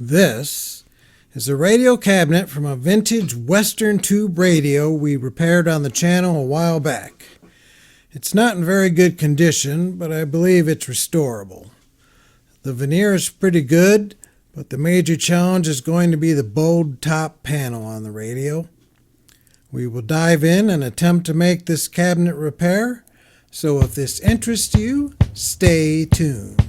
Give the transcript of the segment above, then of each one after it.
This is a radio cabinet from a vintage Western tube radio we repaired on the channel a while back. It's not in very good condition, but I believe it's restorable. The veneer is pretty good, but the major challenge is going to be the bowed top panel on the radio. We will dive in and attempt to make this cabinet repair, so if this interests you, stay tuned.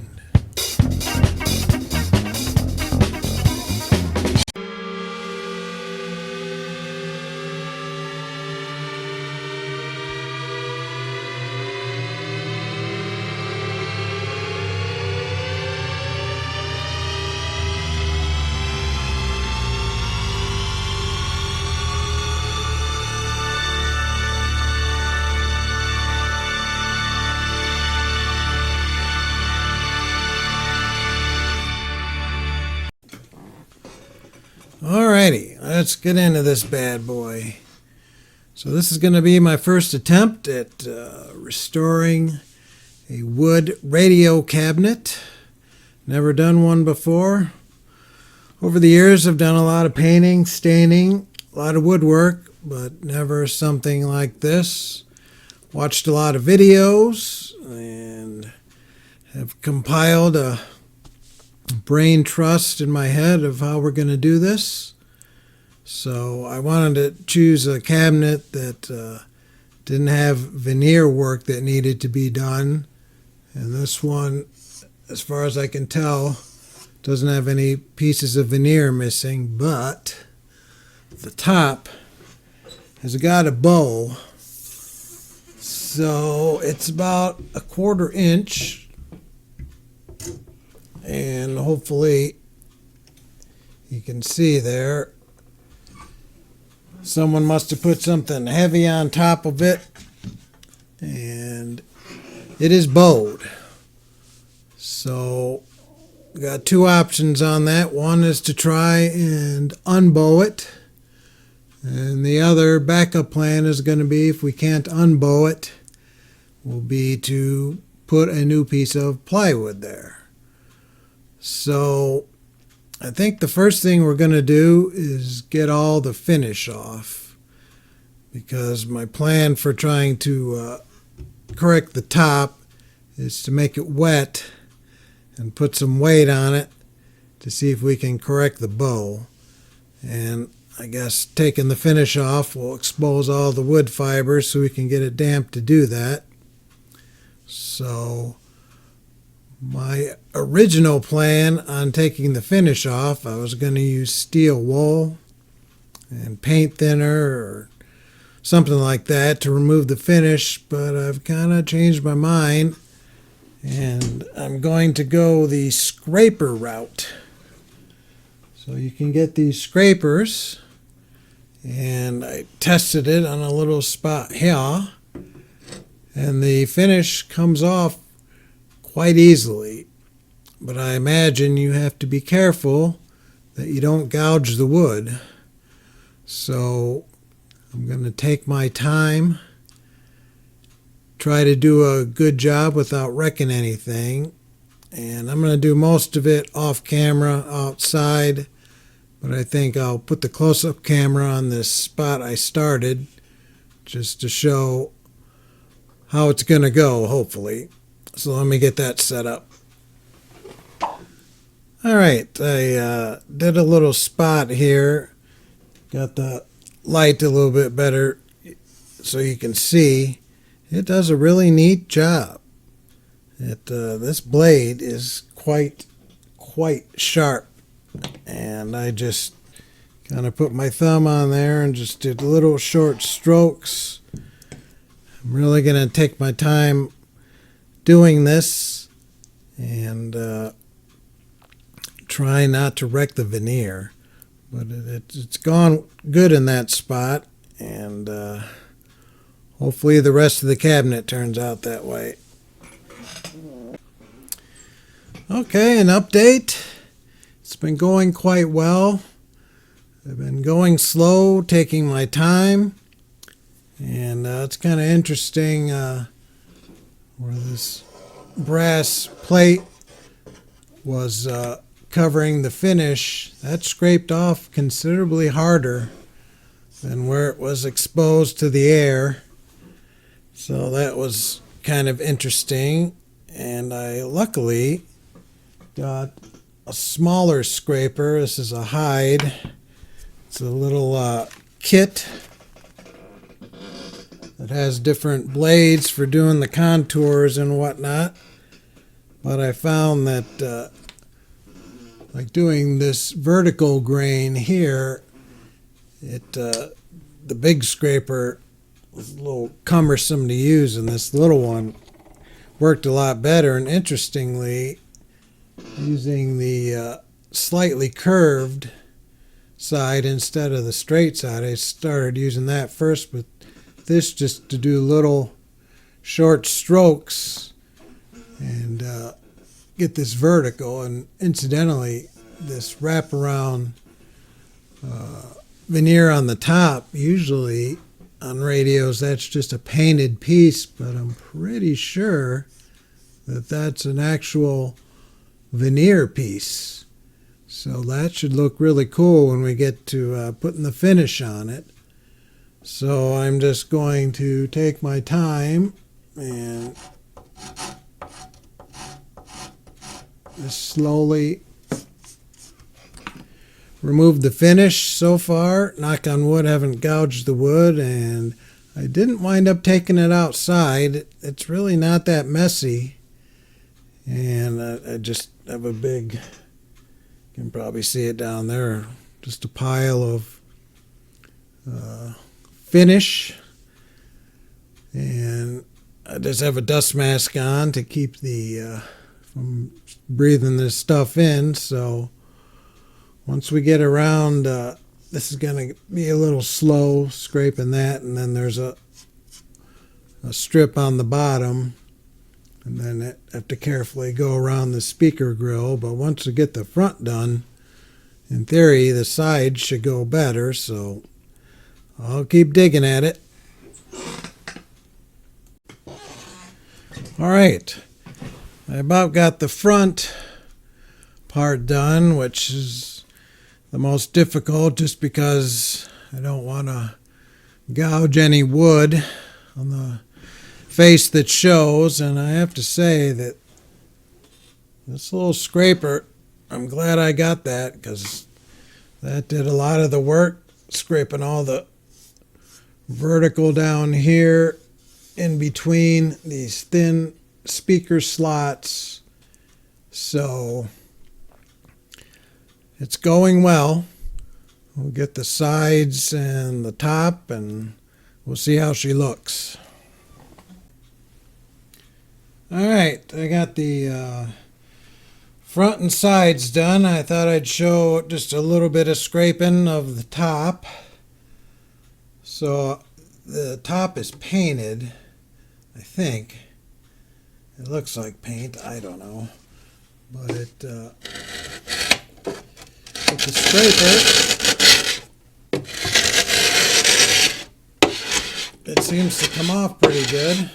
Alrighty, let's get into this bad boy. So this is going to be my first attempt at restoring a wood radio cabinet. Never done one before. Over the years I've done a lot of painting, staining, a lot of woodwork, but never something like this. Watched a lot of videos and have compiled a brain trust in my head of how we're going to do this. So I wanted to choose a cabinet that didn't have veneer work that needed to be done, and this one, as far as I can tell, doesn't have any pieces of veneer missing, but the top has got a bow, so it's about 1/4 inch. And hopefully you can see there, someone must have put something heavy on top of it, and it is bowed. So we got two options on that. One is to try and unbow it, and the other backup plan is going to be, if we can't unbow it, will be to put a new piece of plywood there. So I think the first thing we're going to do is get all the finish off, because my plan for trying to correct the top is to make it wet and put some weight on it to see if we can correct the bow. And I guess taking the finish off will expose all the wood fibers so we can get it damp to do that. So my original plan on taking the finish off, I was going to use steel wool and paint thinner or something like that to remove the finish, but I've kind of changed my mind, and I'm going to go the scraper route. So you can get these scrapers, and I tested it on a little spot here, and the finish comes off quite easily, but I imagine you have to be careful that you don't gouge the wood. So I'm going to take my time, try to do a good job without wrecking anything, and I'm going to do most of it off camera outside, but I think I'll put the close-up camera on this spot I started just to show how it's going to go, hopefully. So let me get that set up. Alright, I did a little spot here. Got the light a little bit better so you can see. It does a really neat job. This blade is quite sharp. And I just kind of put my thumb on there and just did little short strokes. I'm really going to take my time doing this and try not to wreck the veneer, but it's gone good in that spot, and hopefully the rest of the cabinet turns out that way. Okay, an update. It's been going quite well. I've been going slow, taking my time, and it's kind of interesting where this brass plate was covering the finish, that scraped off considerably harder than where it was exposed to the air. So that was kind of interesting. And I luckily got a smaller scraper. This is a Hyde. It's a little kit that has different blades for doing the contours and whatnot. But I found that like doing this vertical grain here, the big scraper was a little cumbersome to use, and this little one worked a lot better. And interestingly, using the slightly curved side instead of the straight side, I started using that first with this just to do little short strokes and get this vertical. And incidentally, this wraparound veneer on the top, usually on radios that's just a painted piece, but I'm pretty sure that that's an actual veneer piece. So that should look really cool when we get to putting the finish on it. So I'm just going to take my time and just slowly remove the finish. So far, knock on wood, haven't gouged the wood, and I didn't wind up taking it outside. It's really not that messy. And I just have a big, you can probably see it down there, just a pile of finish. And I just have a dust mask on to keep the from breathing this stuff in. So once we get around, this is going to be a little slow scraping that, and then there's a strip on the bottom, and then I have to carefully go around the speaker grill. But once we get the front done, in theory, the sides should go better, so I'll keep digging at it. All right, I about got the front part done, which is the most difficult just because I don't want to gouge any wood on the face that shows. And I have to say that this little scraper, I'm glad I got that, because that did a lot of the work, scraping all the vertical down here in between these thin speaker slots. So it's going well. We'll get the sides and the top, and we'll see how she looks. All right, I got the front and sides done. I thought I'd show just a little bit of scraping of the top. So the top is painted, I think. It looks like paint, I don't know. But with the scraper, it seems to come off pretty good.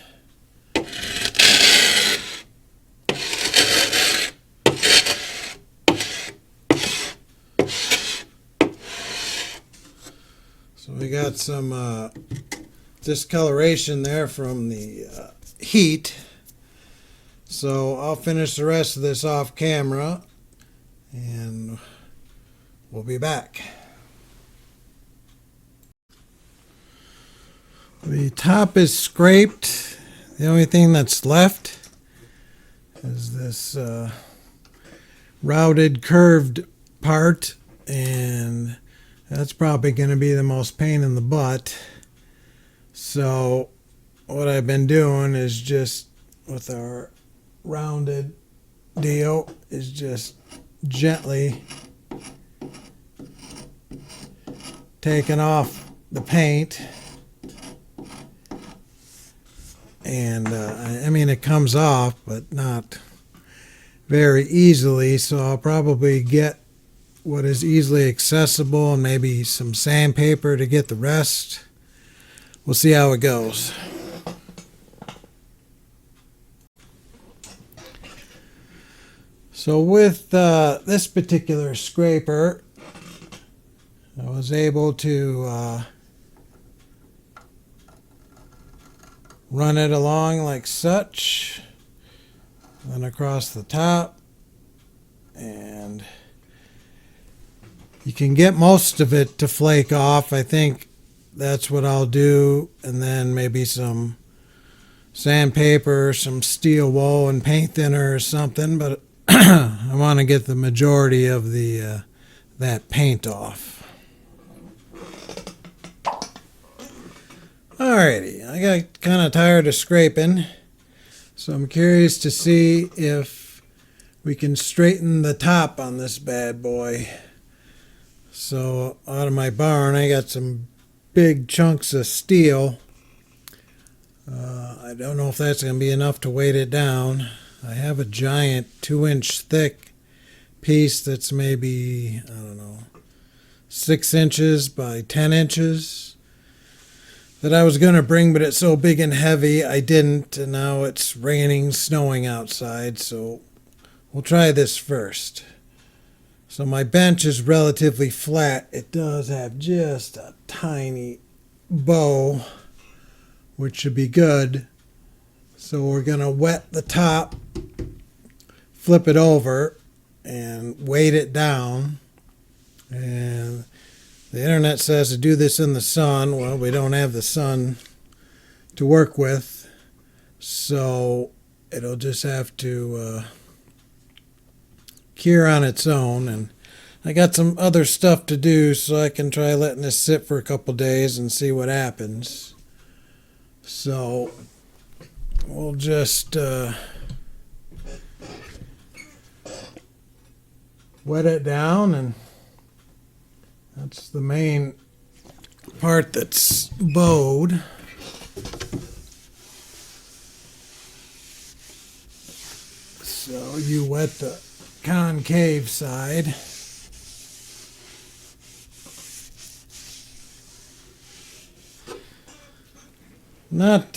So we got some discoloration there from the heat. So I'll finish the rest of this off camera, and we'll be back. The top is scraped. The only thing that's left is this routed curved part, and that's probably going to be the most pain in the butt. So what I've been doing is just with our rounded deal is just gently taking off the paint. And I mean, it comes off, but not very easily. So I'll probably get what is easily accessible and maybe some sandpaper to get the rest. We'll see how it goes. So with this particular scraper, I was able to run it along like such, then across the top, and you can get most of it to flake off. I think that's what I'll do, and then maybe some sandpaper, some steel wool and paint thinner or something, but I want to get the majority of the that paint off. Alrighty, I got kind of tired of scraping, so I'm curious to see if we can straighten the top on this bad boy. So out of my barn I got some big chunks of steel. I don't know if that's going to be enough to weight it down. I have a giant 2-inch thick piece that's maybe, I don't know, 6 inches by 10 inches that I was going to bring, but it's so big and heavy I didn't, and now it's raining, snowing outside, so we'll try this first. So my bench is relatively flat. It does have just a tiny bow, which should be good. So we're going to wet the top, flip it over, and weight it down. And the internet says to do this in the sun. Well, we don't have the sun to work with, so it'll just have to cure on its own. And I got some other stuff to do, so I can try letting this sit for a couple days and see what happens. So we'll just wet it down, and that's the main part that's bowed. So you wet the concave side. Not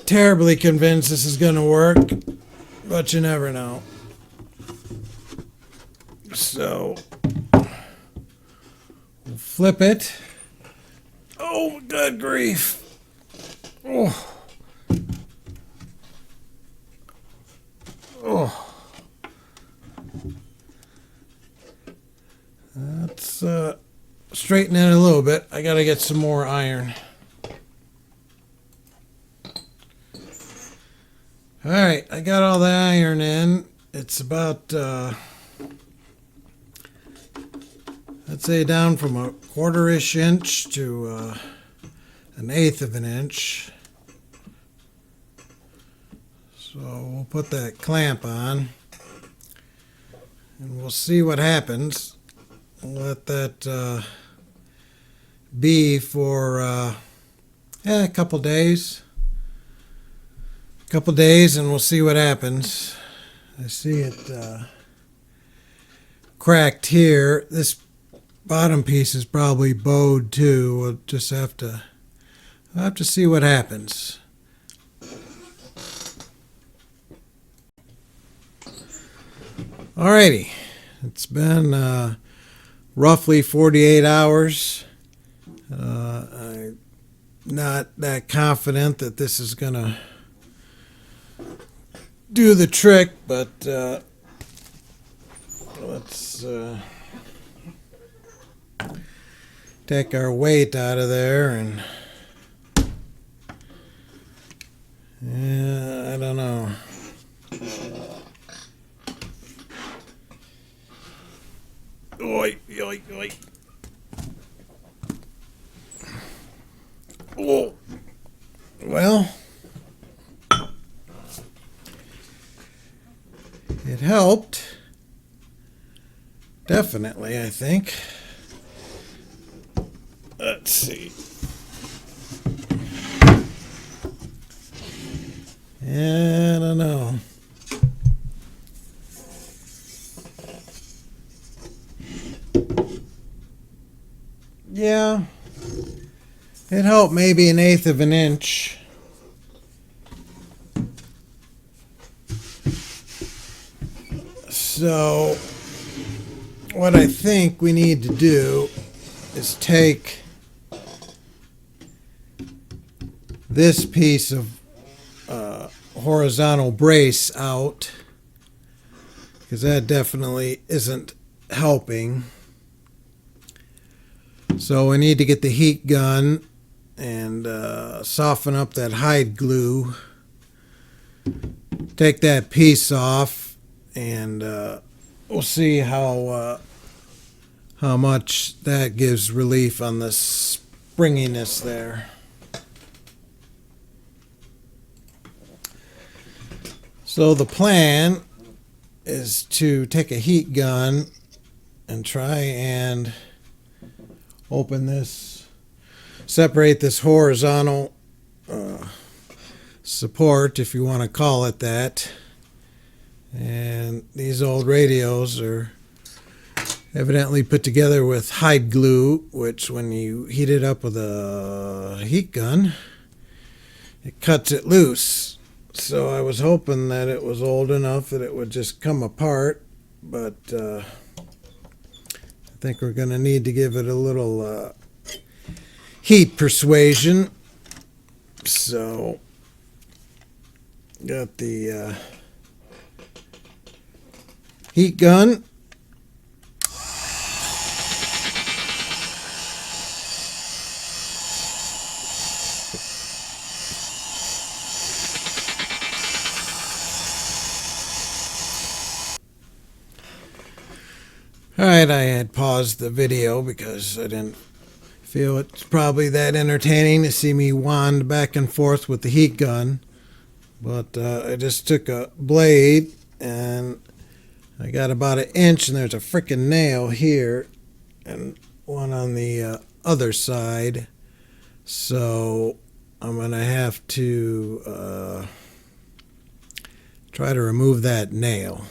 terribly convinced this is going to work, but you never know. So we'll flip it. Oh, good grief. Oh. Oh. Let's straighten it a little bit. I got to get some more iron. All right, I got all the iron in. It's about, I'd say down from a 1/4 inch to 1/8 of an inch. So we'll put that clamp on, and we'll see what happens. We'll let that be for a couple days. And we'll see what happens. I see it cracked here. This bottom piece is probably bowed too. We'll just have to see what happens. Alrighty, it's been roughly 48 hours. I'm not that confident that this is gonna do the trick, but let's take our weight out of there, and yeah, I don't know. Oi, oi, oi. Oh. Well, it helped. Definitely, I think. Let's see. Yeah, I don't know. Yeah, it helped maybe 1/8 of an inch. So what I think we need to do is take this piece of horizontal brace out, because that definitely isn't helping. So we need to get the heat gun and soften up that hide glue, take that piece off, and we'll see how much that gives relief on the springiness there. So the plan is to take a heat gun and try and open this, separate this horizontal support, if you want to call it that. And these old radios are evidently put together with hide glue, which when you heat it up with a heat gun, it cuts it loose. So I was hoping that it was old enough that it would just come apart, but I think we're going to need to give it a little heat persuasion. So got the heat gun. Alright, I had paused the video because I didn't feel it's probably that entertaining to see me wand back and forth with the heat gun. But I just took a blade and I got about 1 inch, and there's a freaking nail here and one on the other side. So I'm going to have to try to remove that nail.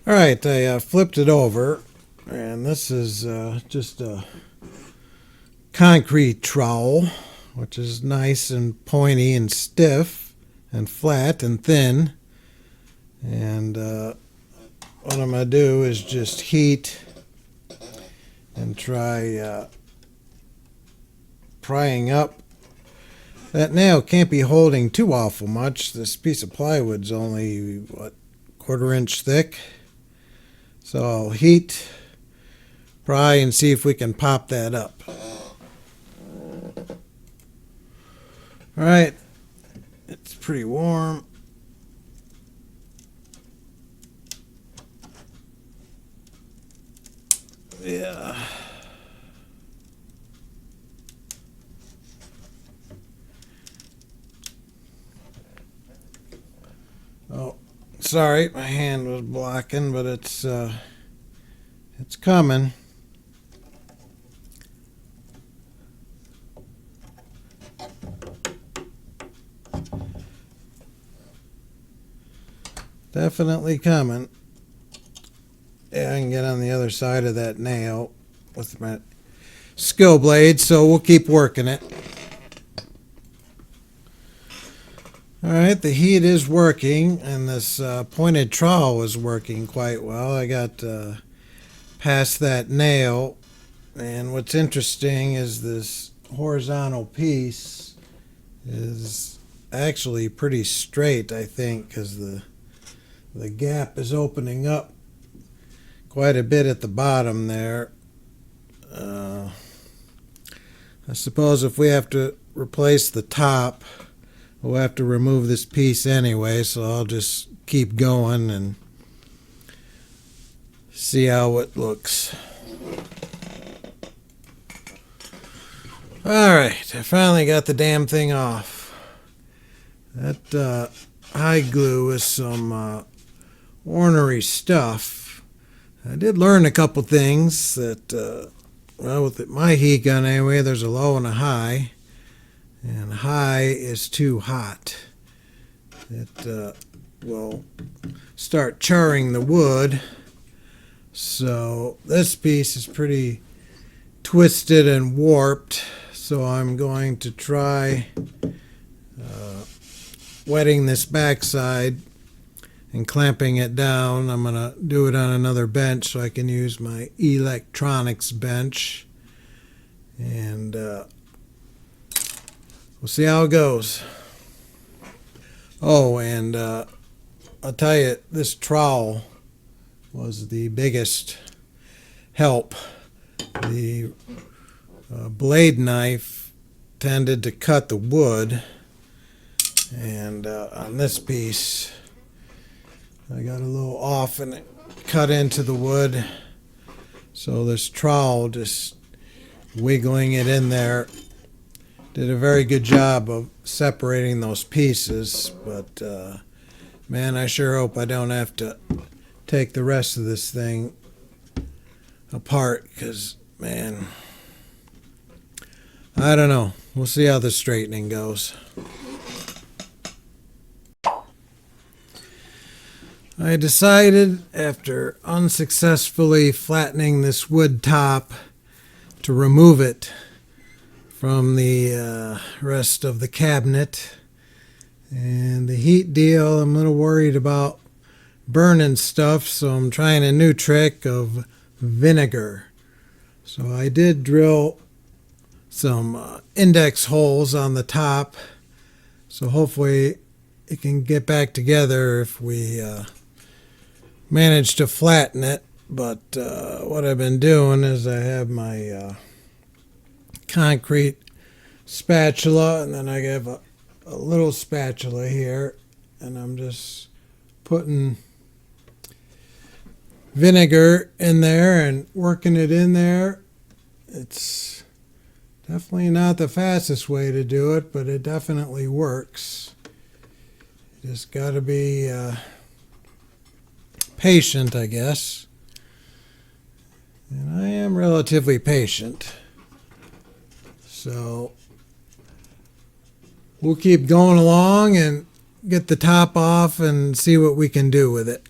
Alright, I flipped it over, and this is just a concrete trowel, which is nice and pointy and stiff and flat and thin. And what I'm going to do is just heat and try prying up. That nail can't be holding too awful much. This piece of plywood's only, what, 1/4 inch thick. So I'll heat, pry, and see if we can pop that up. Alright, it's pretty warm. Yeah. Oh, sorry, my hand was blocking, but it's coming. Definitely coming. Yeah, I can get on the other side of that nail with my skill blade, so we'll keep working it. Alright, the heat is working, and this pointed trowel is working quite well. I got past that nail, and what's interesting is this horizontal piece is actually pretty straight, I think, because the gap is opening up quite a bit at the bottom there. I suppose if we have to replace the top, we'll have to remove this piece anyway, so I'll just keep going and see how it looks. Alright, I finally got the damn thing off. That hide glue is some ornery stuff. I did learn a couple things that, well, with my heat gun anyway, there's a low and a high. And high is too hot. It will start charring the wood. So this piece is pretty twisted and warped. So I'm going to try wetting this backside and clamping it down. I'm going to do it on another bench so I can use my electronics bench. And we'll see how it goes. Oh, and I'll tell you, this trowel was the biggest help. The blade knife tended to cut the wood, and on this piece I got a little off and it cut into the wood, so this trowel, just wiggling it in there, did a very good job of separating those pieces. But man, I sure hope I don't have to take the rest of this thing apart, because man, I don't know. We'll see how the straightening goes. I decided, after unsuccessfully flattening this wood top, to remove it from the rest of the cabinet. And the heat deal, I'm a little worried about burning stuff, so I'm trying a new trick of vinegar. So I did drill some index holes on the top, so hopefully it can get back together if we manage to flatten it. But what I've been doing is I have my concrete spatula, and then I have a little spatula here, and I'm just putting vinegar in there and working it in there. It's definitely not the fastest way to do it, but it definitely works. You just got to be patient, I guess. And I am relatively patient. So we'll keep going along and get the top off and see what we can do with it.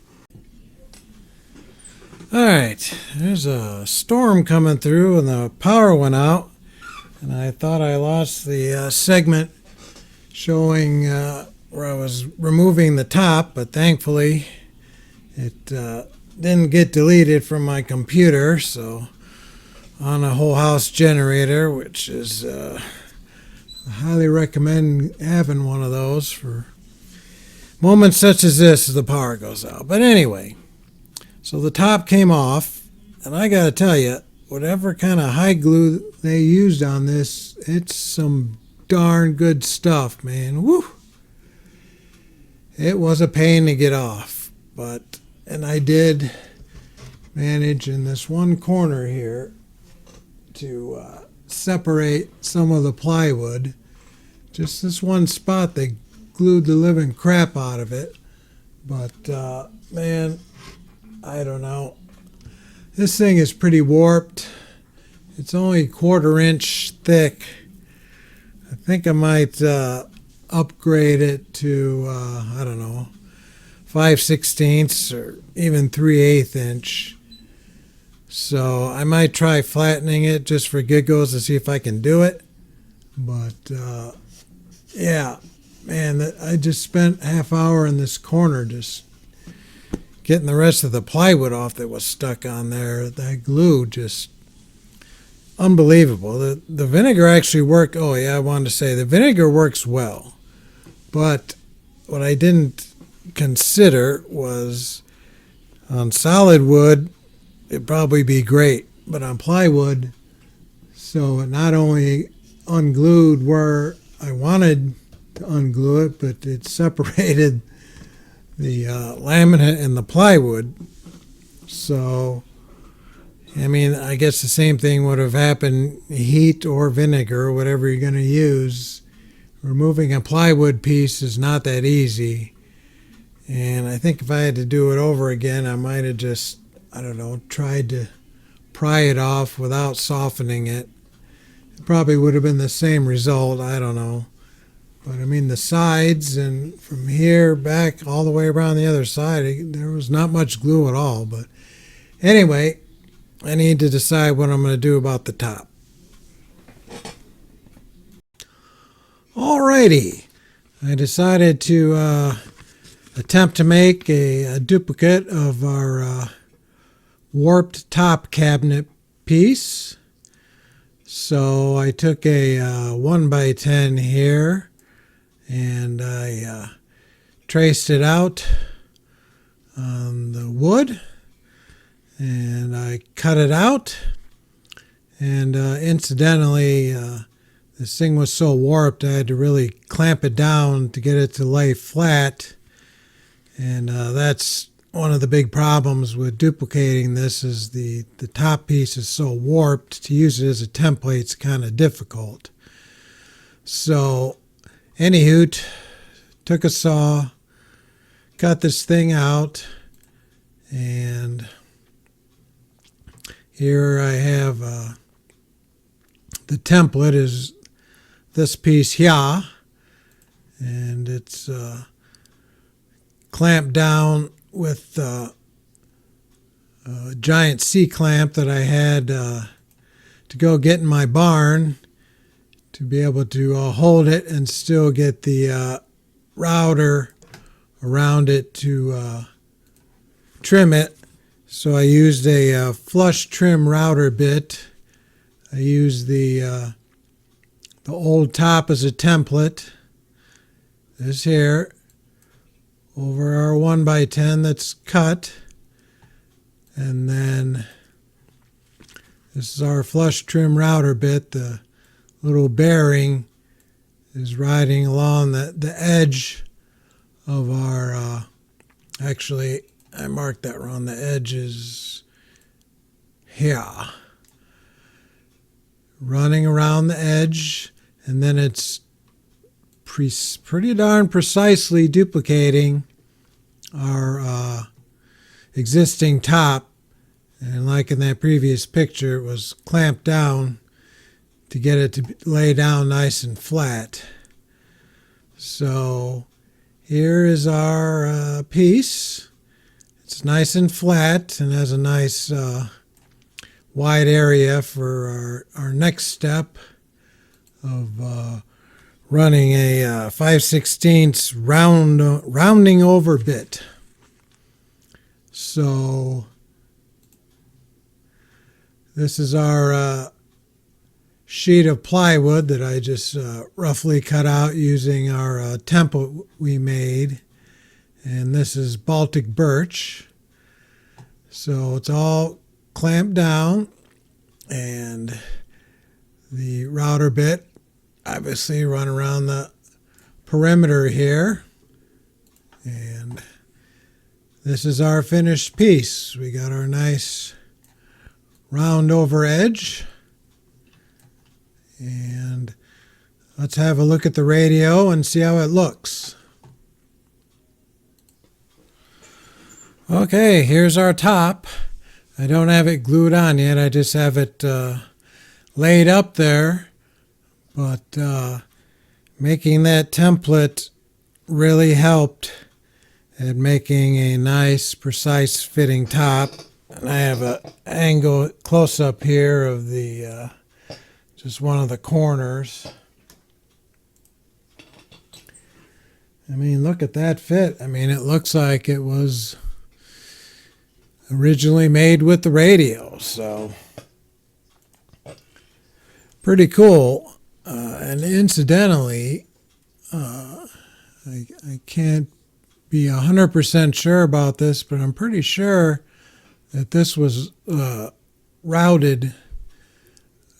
All right, there's a storm coming through and the power went out, and I thought I lost the segment showing where I was removing the top, but thankfully it didn't get deleted from my computer. So on a whole house generator, which is I highly recommend having one of those for moments such as this as the power goes out. But anyway, so the top came off, and I gotta tell you, whatever kind of high glue they used on this, it's some darn good stuff, man. Woo! It was a pain to get off, and I did manage in this one corner here to separate some of the plywood. Just this one spot, they glued the living crap out of it. But man, I don't know. This thing is pretty warped. It's only 1/4 inch thick. I think I might upgrade it to, I don't know, 5/16 or even 3/8 inch. So I might try flattening it just for giggles to see if I can do it. But yeah, man, I just spent half hour in this corner just getting the rest of the plywood off that was stuck on there. That glue, just unbelievable. The vinegar actually worked. Oh yeah, I wanted to say the vinegar works well. But what I didn't consider was on solid wood, it'd probably be great. But on plywood, so it not only unglued where I wanted to unglue it, but it separated the laminate and the plywood. So, I mean, I guess the same thing would have happened, heat or vinegar, whatever you're going to use. Removing a plywood piece is not that easy. And I think if I had to do it over again, I might have just, I don't know, tried to pry it off without softening it. It probably would have been the same result, I don't know. But I mean, the sides and from here back all the way around the other side, there was not much glue at all. But anyway, I need to decide what I'm going to do about the top. Alrighty, I decided to attempt to make a duplicate of our warped top cabinet piece. So I took a 1x10 here and I traced it out on the wood and I cut it out. And incidentally, this thing was so warped I had to really clamp it down to get it to lay flat. And that's one of the big problems with duplicating this, is the top piece is so warped. To use it as a template, it's kind of difficult. So anywho, took a saw, cut this thing out, and here I have the template is this piece here, and it's clamped down with a giant C-clamp that I had to go get in my barn to be able to hold it and still get the router around it to trim it. So I used a flush trim router bit. I used the old top as a template. This here over our 1x10 that's cut, and then this is our flush trim router bit. The little bearing is riding along the edge of our actually I marked that wrong. The edge is here, running around the edge, and then it's pretty darn precisely duplicating our existing top. And like in that previous picture, it was clamped down to get it to lay down nice and flat. So here is our piece. It's nice and flat and has a nice wide area for our next step of running a 5/16 rounding over bit. So this is our sheet of plywood that I just roughly cut out using our template we made, and this is Baltic birch. So it's all clamped down, and the router bit obviously run around the perimeter here, and this is our finished piece. We got our nice round over edge, and let's have a look at the radio and see how it looks. Okay, here's our top. I don't have it glued on yet. I just have it laid up there. But making that template really helped at making a nice, precise fitting top. And I have an angle close up here of the just one of the corners. I mean, look at that fit. I mean, it looks like it was originally made with the radio. So pretty cool. And incidentally, I can't be 100% sure about this, but I'm pretty sure that this was routed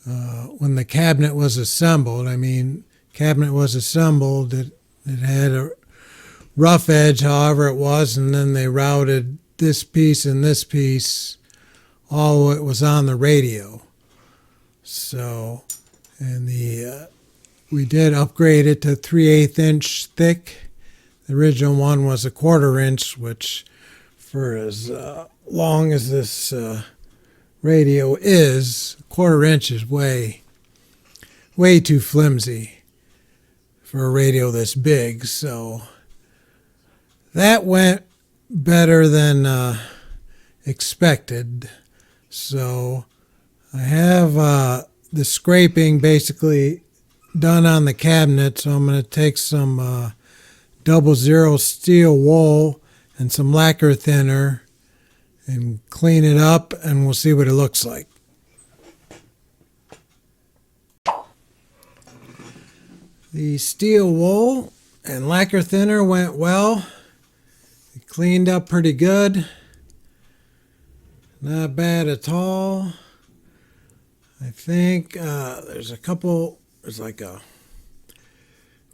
when the cabinet was assembled. I mean, cabinet was assembled. It had a rough edge, however it was, and then they routed this piece and this piece. All it was on the radio. So, and we did upgrade it to 3/8 inch thick. The original one was 1/4 inch, which for as long as this radio is, 1/4 inch is way too flimsy for a radio this big. So that went better than expected. So I have the scraping basically done on the cabinet, so I'm going to take some 00 steel wool and some lacquer thinner and clean it up, and we'll see what it looks like. The steel wool and lacquer thinner went well. It cleaned up pretty good. Not bad at all. I think there's a couple, there's like a,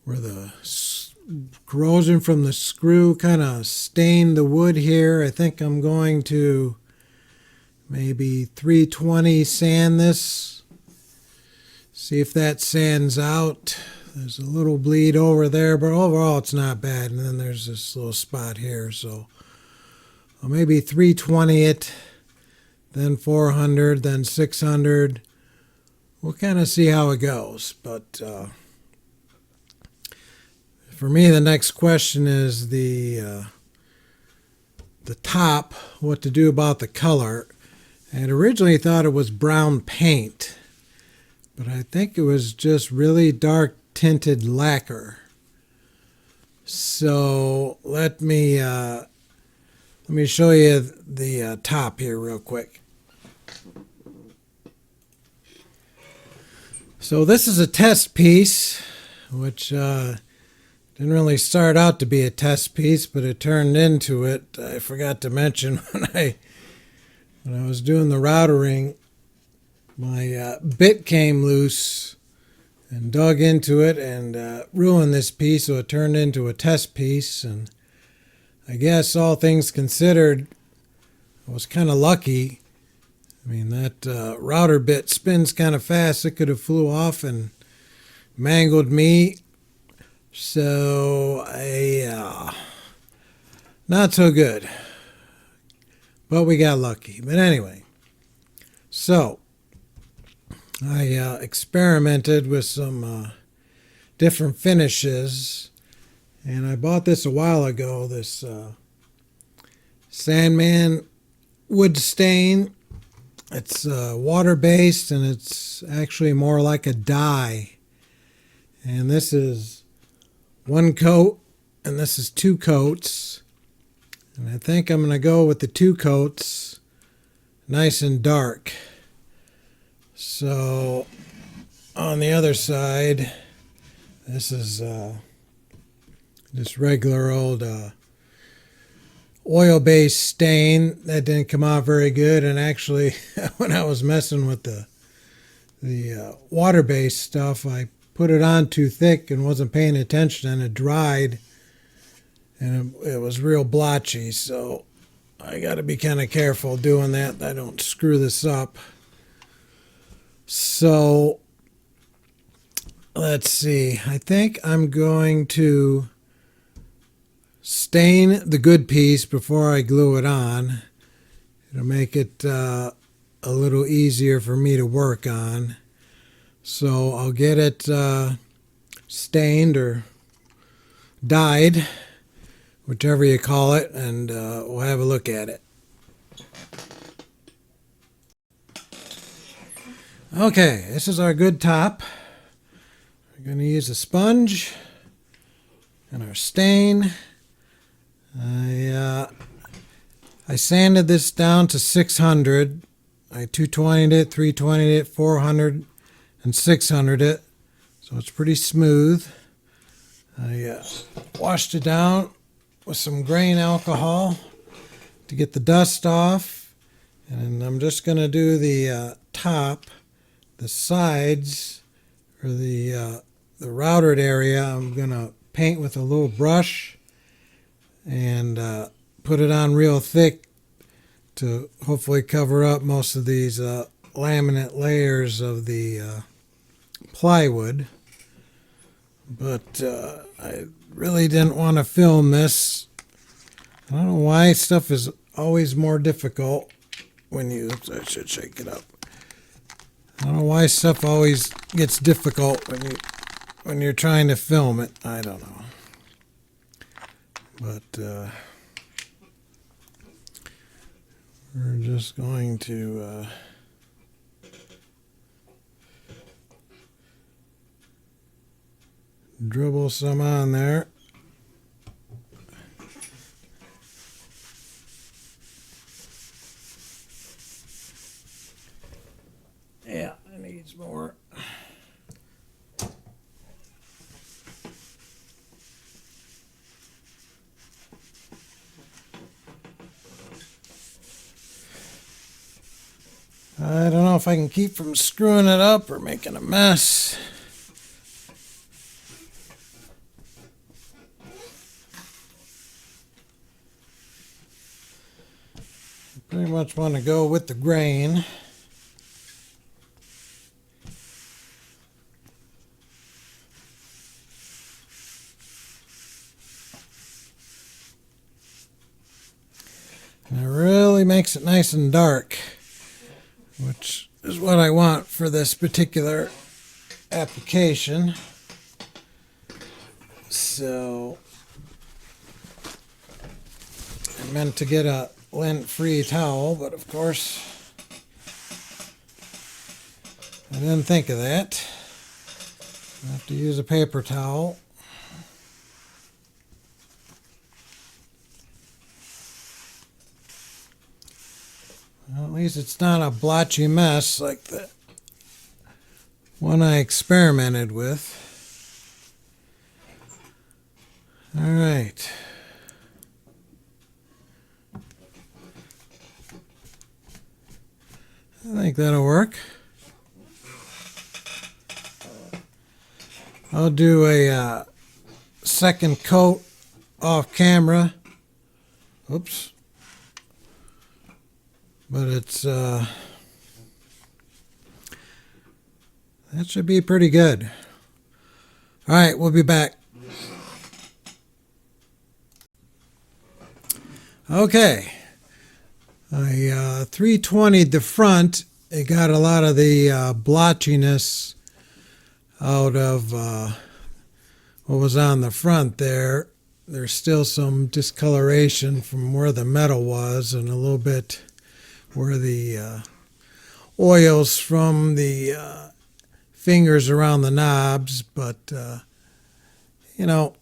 where the corrosion from the screw kind of stained the wood here. I think I'm going to maybe 320 sand this. See if that sands out. There's a little bleed over there, but overall it's not bad. And then there's this little spot here, so I'll maybe 320 it, then 400, then 600. We'll kind of see how it goes. But for me, the next question is the top, what to do about the color. I had originally thought it was brown paint, but I think it was just really dark tinted lacquer. So let me show you the top here real quick. So this is a test piece, which didn't really start out to be a test piece, but it turned into it. I forgot to mention when I was doing the routering, my bit came loose and dug into it and ruined this piece, so it turned into a test piece. And I guess all things considered, I was kind of lucky. I mean, that router bit spins kind of fast. It could have flew off and mangled me. So not so good. But we got lucky. But anyway, so I experimented with some different finishes, and I bought this a while ago, this Sandman wood stain. It's water-based, and it's actually more like a dye. And this is one coat, and this is 2 coats. And I think I'm going to go with the 2 coats, nice and dark. So on the other side, this is just regular old oil-based stain. That didn't come out very good, and actually when I was messing with the water-based stuff, I put it on too thick and wasn't paying attention, and it dried, and it was real blotchy. So I got to be kind of careful doing that I don't screw this up. So let's see, I think I'm going to stain the good piece before I glue it on. It'll make it a little easier for me to work on. So I'll get it stained or dyed, whichever you call it, and we'll have a look at it. Okay, this is our good top. We're going to use a sponge and our stain. I sanded this down to 600. I 220'd it, 320'd it, 400, and 600'd it. So it's pretty smooth. I washed it down with some grain alcohol to get the dust off. And I'm just going to do the top, the sides, or the routed area. I'm going to paint with a little brush and put it on real thick to hopefully cover up most of these laminate layers of the plywood. But I really didn't want to film this. I don't know why stuff is always more difficult when you, oops, I should shake it up. I don't know why stuff always gets difficult when you're trying to film it. I don't know. But we're just going to dribble some on there. I don't know if I can keep from screwing it up or making a mess. I pretty much want to go with the grain. And it really makes it nice and dark, which is what I want for this particular application. So I meant to get a lint-free towel, but of course I didn't think of that. I have to use a paper towel. Well, at least it's not a blotchy mess like the one I experimented with. All right. I think that'll work. I'll do a second coat off camera. Oops. But it's that should be pretty good. All right, we'll be back. Okay, I 320'd the front. It got a lot of the blotchiness out of what was on the front there. There's still some discoloration from where the metal was, and a little bit where the oils from the fingers around the knobs, but you know,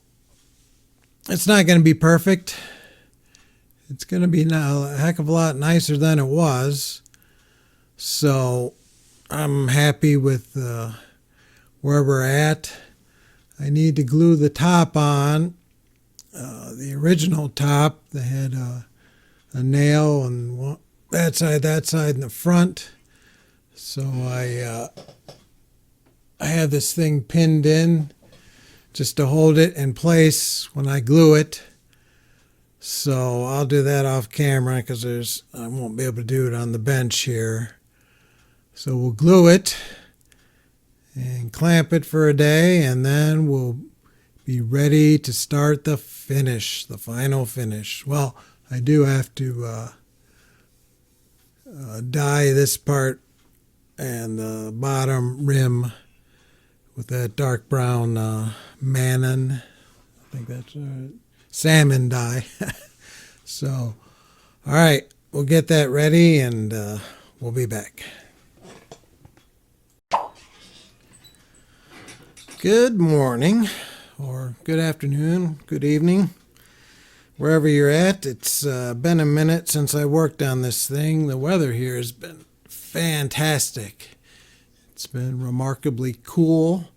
it's not going to be perfect. It's going to be a heck of a lot nicer than it was. So I'm happy with where we're at. I need to glue the top on. The original top, they had a nail on that side, and the front. So I have this thing pinned in just to hold it in place when I glue it. So I'll do that off camera because I won't be able to do it on the bench here. So we'll glue it and clamp it for a day, and then we'll be ready to start the finish, the final finish. Well, I do have to dye this part and the bottom rim with that dark brown Mannan. I think that's salmon dye. So, all right, we'll get that ready and we'll be back. Good morning, or good afternoon, good evening, wherever you're at. It's been a minute since I worked on this thing. The weather here has been fantastic. It's been remarkably cool.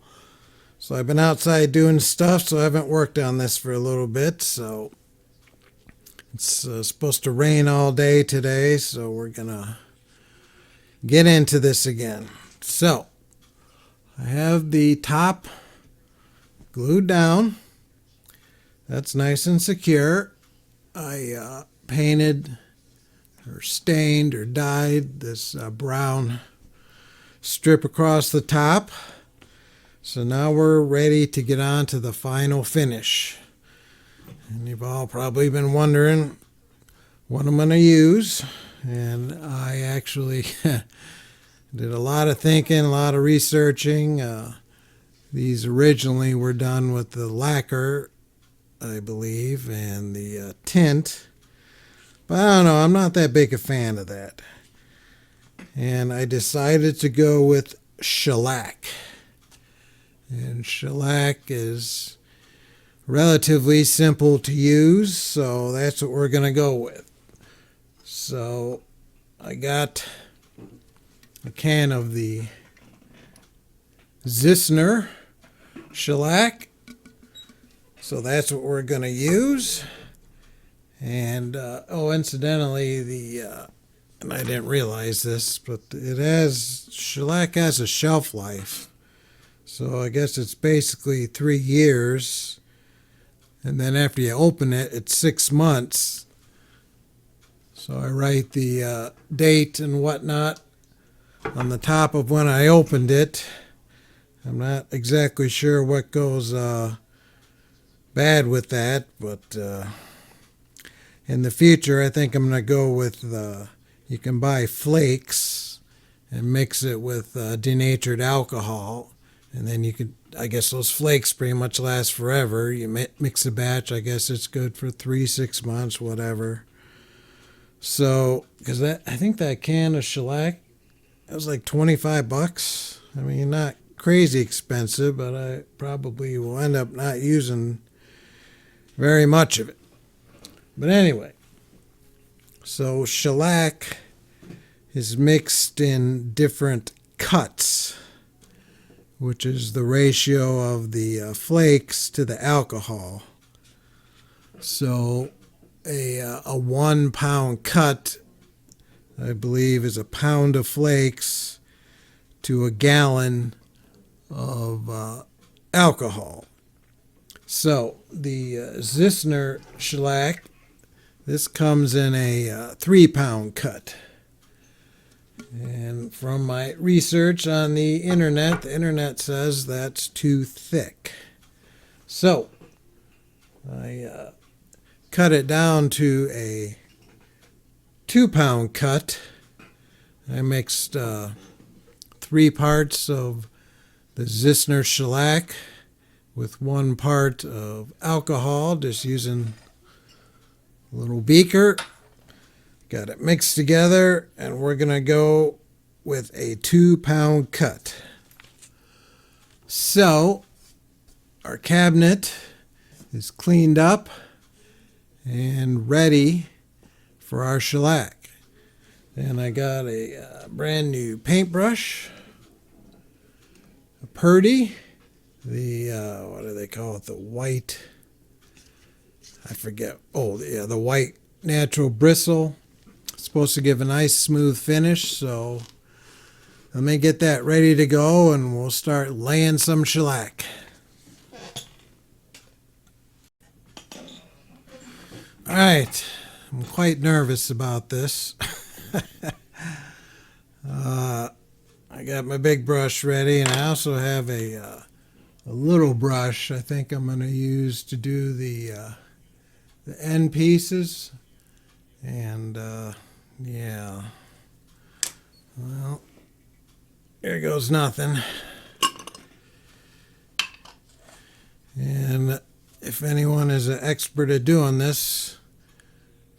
So I've been outside doing stuff, so I haven't worked on this for a little bit. So it's supposed to rain all day today, so we're going to get into this again. So I have the top glued down. That's nice and secure. I painted or stained or dyed this brown strip across the top. So now we're ready to get on to the final finish. And you've all probably been wondering what I'm going to use. And I actually did a lot of thinking, a lot of researching. These originally were done with the lacquer, I believe, and the tint. But I don't know, I'm not that big a fan of that. And I decided to go with shellac. And shellac is relatively simple to use, so that's what we're going to go with. So I got a can of the Zissner shellac. So that's what we're going to use. And, incidentally, the and I didn't realize this, but shellac has a shelf life. So I guess it's basically 3 years. And then after you open it, it's 6 months. So I write the date and whatnot on the top of when I opened it. I'm not exactly sure what goes bad with that, but in the future, I think I'm going to go with you can buy flakes and mix it with denatured alcohol. And then you could, I guess those flakes pretty much last forever. You mix a batch, I guess it's good for 3, 6 months, whatever. So, because I think that can of shellac, it was like $25. I mean, not crazy expensive, but I probably will end up not using very much of it. But anyway, so shellac is mixed in different cuts, which is the ratio of the flakes to the alcohol. So a 1 pound cut, I believe, is a pound of flakes to a gallon of alcohol. So the Zissner shellac, this comes in a 3 pound cut. And from my research on the internet says that's too thick. So I cut it down to a 2 pound cut. I mixed 3 parts of the Zissner shellac with 1 part of alcohol, just using a little beaker. Got it mixed together, and we're going to go with a 2 pound cut. So, our cabinet is cleaned up and ready for our shellac. And I got a brand new paintbrush, a Purdy, the, what do they call it, the white, I forget, the white natural bristle. Supposed to give a nice smooth finish, so let me get that ready to go and we'll start laying some shellac. Alright, I'm quite nervous about this. I got my big brush ready, and I also have a little brush I think I'm going to use to do the end pieces. And yeah, well, here goes nothing. And if anyone is an expert at doing this,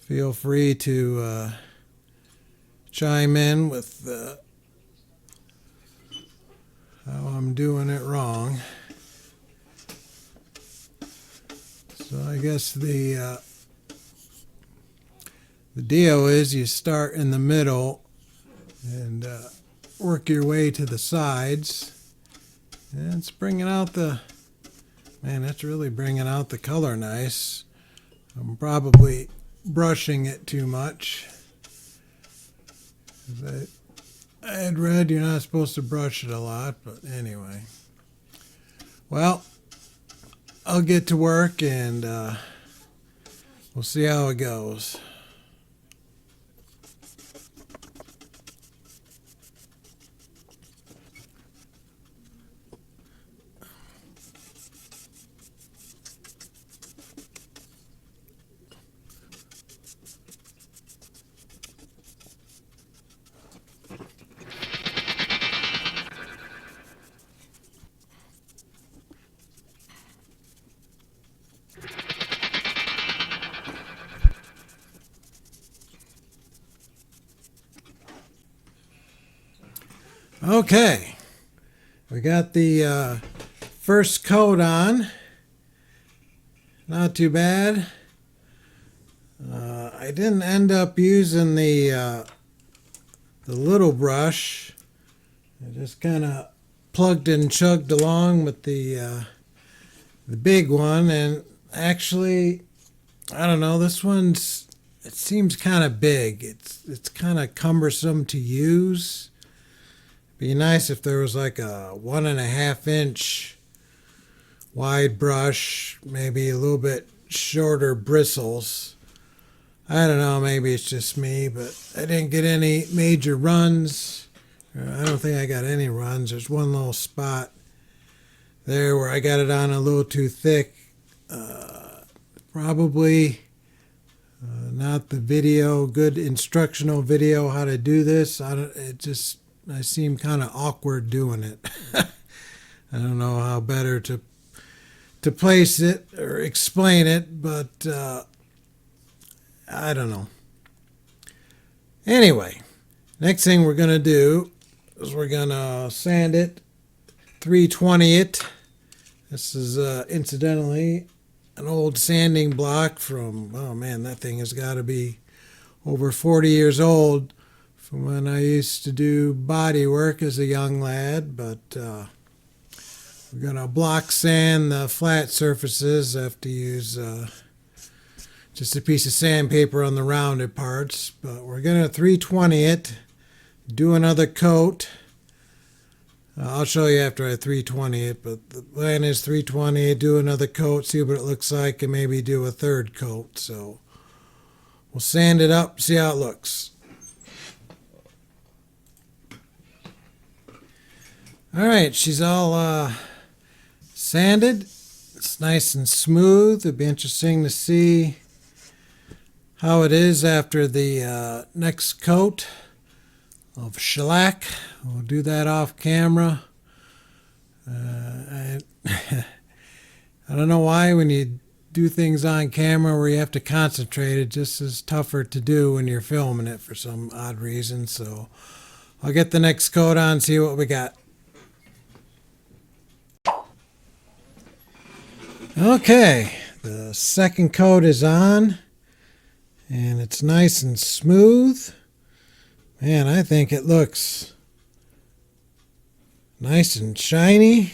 feel free to chime in with how I'm doing it wrong. So I guess the deal is you start in the middle and work your way to the sides. And it's bringing out it's really bringing out the color nice. I'm probably brushing it too much. I had read you're not supposed to brush it a lot, but anyway. Well, I'll get to work and we'll see how it goes. Okay, we got the first coat on. Not too bad. I didn't end up using the little brush. I just kind of plugged and chugged along with the big one, and actually, I don't know, this one's it seems kind of big. It's kind of cumbersome to use. Be nice if there was like a 1.5 inch wide brush, maybe a little bit shorter bristles. I don't know, maybe it's just me, but I didn't get any major runs. I don't think I got any runs. There's one little spot there where I got it on a little too thick. Probably not the video, good instructional video how to do this. I seem kind of awkward doing it. I don't know how better to place it or explain it, but I don't know. Anyway, next thing we're going to do is we're going to sand it, 320 it. This is incidentally an old sanding block from, oh man, that thing has got to be over 40 years old, from when I used to do body work as a young lad. But we're going to block sand the flat surfaces. I have to use just a piece of sandpaper on the rounded parts. But we're going to 320 it, do another coat. I'll show you after I 320 it, but the plan is 320 it, do another coat, see what it looks like, and maybe do a third coat. So we'll sand it up, see how it looks. All right, she's all sanded. It's nice and smooth. It'll be interesting to see how it is after the next coat of shellac. We'll do that off camera. I don't know why when you do things on camera where you have to concentrate, it just is tougher to do when you're filming it for some odd reason. So I'll get the next coat on, see what we got. Okay, the second coat is on, and it's nice and smooth. Man, I think it looks nice and shiny.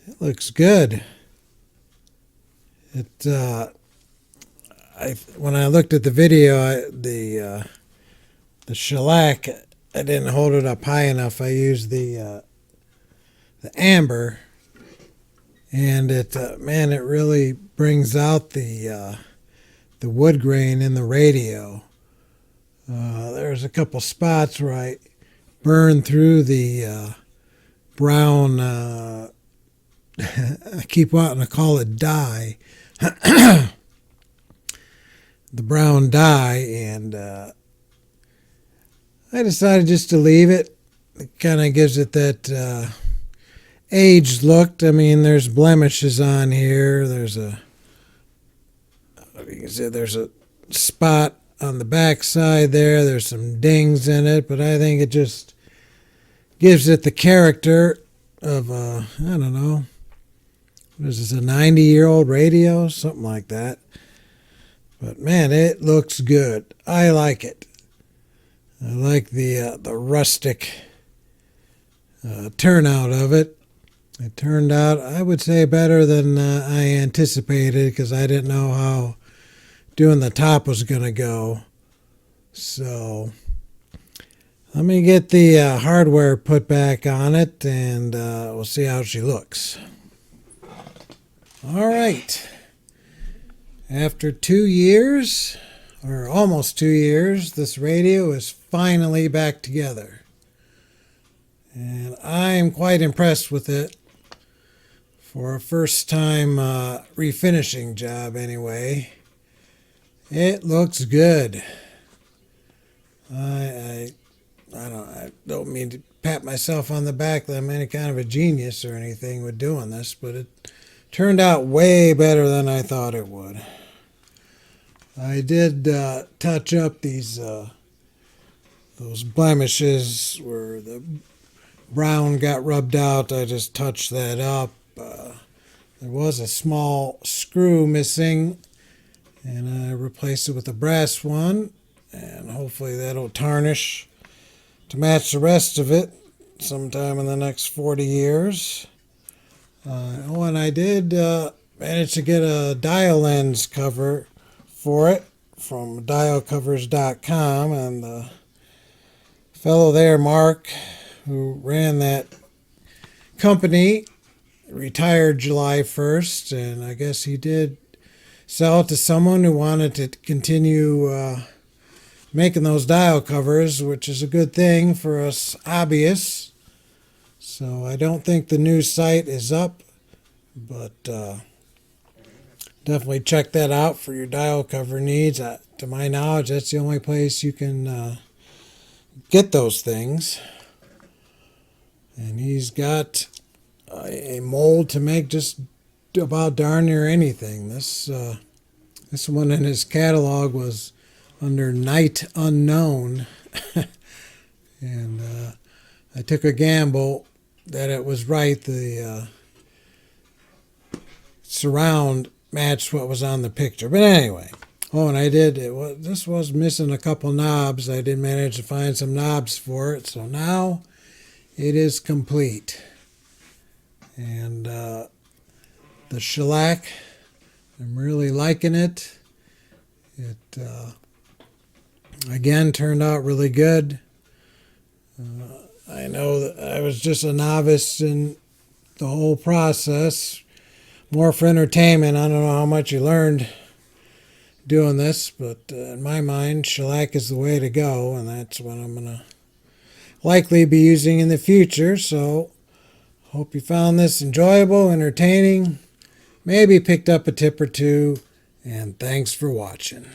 It looks good. When I looked at the video, the shellac, I didn't hold it up high enough. I used the amber, and it really brings out the wood grain in the radio. There's a couple spots where I burned through the brown, I keep wanting to call it dye, the brown dye, and I decided just to leave it. It kind of gives it that aged look. I mean, there's blemishes on here. There's a spot on the back side there. There's some dings in it, but I think it just gives it the character of I don't know, what is this, a 90-year-old radio, something like that. But man, it looks good. I like it. I like the rustic turnout of it. It turned out, I would say, better than I anticipated, because I didn't know how doing the top was going to go. So let me get the hardware put back on it, and we'll see how she looks. All right. After 2 years, or almost 2 years, this radio is finally back together. And I'm quite impressed with it. For a first time refinishing job anyway. It looks good. I don't mean to pat myself on the back that I'm any kind of a genius or anything with doing this, but it turned out way better than I thought it would. I did touch up those blemishes where the brown got rubbed out. I just touched that up. There was a small screw missing, and I replaced it with a brass one, and hopefully that'll tarnish to match the rest of it sometime in the next 40 years. And I did manage to get a dial lens cover for it from dialcovers.com, and the fellow there, Mark, who ran that company, retired July 1st, and I guess he did sell it to someone who wanted to continue making those dial covers, which is a good thing for us hobbyists. So I don't think the new site is up, but definitely check that out for your dial cover needs. To my knowledge, that's the only place you can get those things. And he's got a mold to make just about darn near anything. This one in his catalog was under Night Unknown, and I took a gamble that it was right. The surround matched what was on the picture. But anyway, and I did. This was missing a couple knobs. I did manage to find some knobs for it, so now it is complete. And the shellac, I'm really liking it. It again turned out really good. I know that I was just a novice in the whole process, more for entertainment. I don't know how much you learned doing this, but in my mind, shellac is the way to go, and that's what I'm going to likely be using in the future. So hope you found this enjoyable, entertaining, maybe picked up a tip or two, and thanks for watching.